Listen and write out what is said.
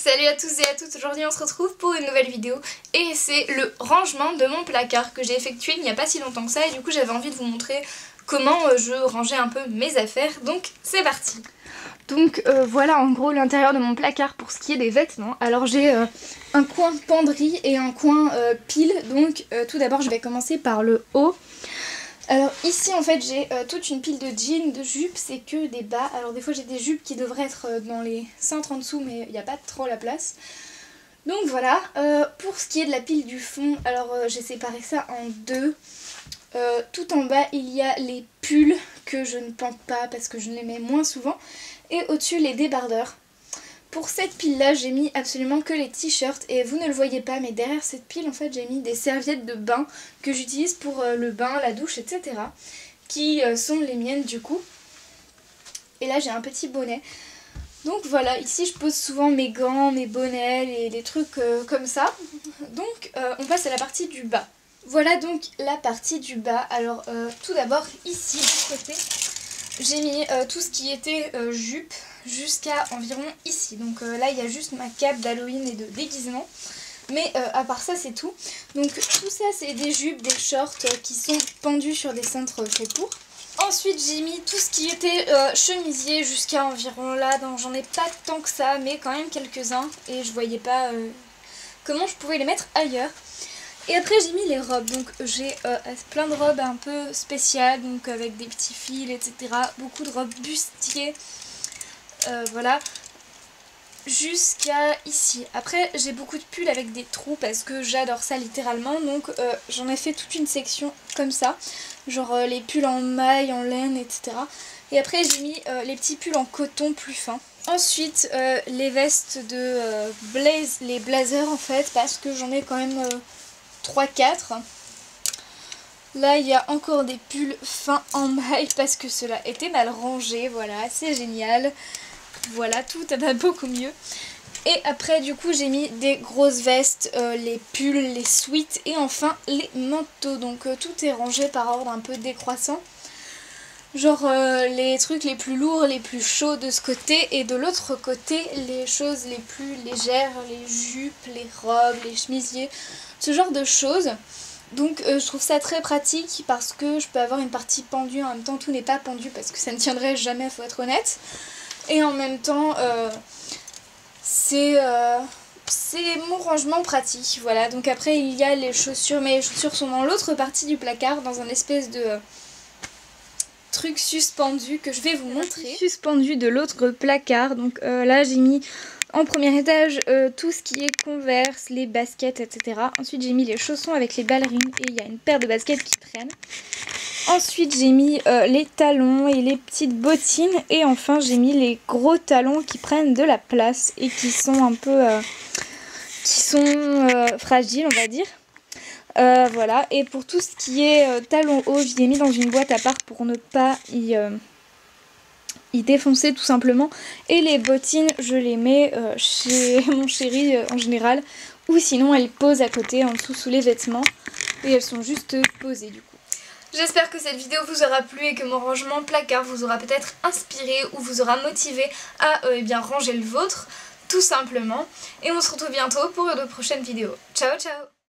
Salut à tous et à toutes, aujourd'hui on se retrouve pour une nouvelle vidéo et c'est le rangement de mon placard que j'ai effectué il n'y a pas si longtemps que ça et du coup j'avais envie de vous montrer comment je rangeais un peu mes affaires, donc c'est parti. Donc voilà en gros l'intérieur de mon placard pour ce qui est des vêtements. Alors j'ai un coin penderie et un coin pile, donc tout d'abord je vais commencer par le haut. Alors ici en fait j'ai toute une pile de jeans, de jupes, c'est que des bas. Alors des fois j'ai des jupes qui devraient être dans les cintres en dessous mais il n'y a pas trop la place. Donc voilà, pour ce qui est de la pile du fond, alors j'ai séparé ça en deux. Tout en bas il y a les pulls que je ne porte pas parce que je les mets moins souvent. Et au-dessus les débardeurs. Pour cette pile là j'ai mis absolument que les t-shirts et vous ne le voyez pas mais derrière cette pile en fait j'ai mis des serviettes de bain que j'utilise pour le bain, la douche, etc. qui sont les miennes du coup. Et là j'ai un petit bonnet. Donc voilà, ici je pose souvent mes gants, mes bonnets, les trucs comme ça. Donc on passe à la partie du bas. Voilà donc la partie du bas. Alors tout d'abord ici du côté j'ai mis tout ce qui était jupe jusqu'à environ ici. Donc là il y a juste ma cape d'Halloween et de déguisement. Mais à part ça c'est tout. Donc tout ça c'est des jupes, des shorts qui sont pendus sur des cintres faits pour. Ensuite j'ai mis tout ce qui était chemisier jusqu'à environ là. Donc j'en ai pas tant que ça mais quand même quelques-uns. Et je voyais pas comment je pouvais les mettre ailleurs. Et après j'ai mis les robes, donc j'ai plein de robes un peu spéciales, donc avec des petits fils, etc. Beaucoup de robes bustiers, voilà, jusqu'à ici. Après j'ai beaucoup de pulls avec des trous parce que j'adore ça littéralement, donc j'en ai fait toute une section comme ça, genre les pulls en maille, en laine, etc. Et après j'ai mis les petits pulls en coton plus fin. Ensuite les vestes de les blazers en fait, parce que j'en ai quand même 3-4. Là il y a encore des pulls fins en maille parce que cela était mal rangé. Voilà, c'est génial. Voilà, tout va beaucoup mieux. Et après du coup j'ai mis des grosses vestes, les pulls, les sweats et enfin les manteaux. Donc tout est rangé par ordre un peu décroissant. Genre les trucs les plus lourds, les plus chauds de ce côté, et de l'autre côté les choses les plus légères, les jupes, les robes, les chemisiers, ce genre de choses. Donc je trouve ça très pratique parce que je peux avoir une partie pendue, en même temps tout n'est pas pendu parce que ça ne tiendrait jamais, faut être honnête. Et en même temps c'est mon rangement pratique, voilà. Donc après il y a les chaussures, mais les chaussures sont dans l'autre partie du placard, dans un espèce de truc suspendu que je vais vous montrer. Suspendu de l'autre placard, donc là j'ai mis en premier étage tout ce qui est Converse, les baskets, etc. Ensuite j'ai mis les chaussons avec les ballerines et il y a une paire de baskets qui traîne. Ensuite j'ai mis les talons et les petites bottines et enfin j'ai mis les gros talons qui prennent de la place et qui sont un peu fragiles on va dire. Voilà, et pour tout ce qui est talons hauts, je l'ai mis dans une boîte à part pour ne pas y défoncer tout simplement. Et les bottines, je les mets chez mon chéri en général, ou sinon elles posent à côté, en dessous sous les vêtements, et elles sont juste posées du coup. J'espère que cette vidéo vous aura plu et que mon rangement placard vous aura peut-être inspiré ou vous aura motivé à eh bien, ranger le vôtre, tout simplement. Et on se retrouve bientôt pour de prochaines vidéos. Ciao ciao!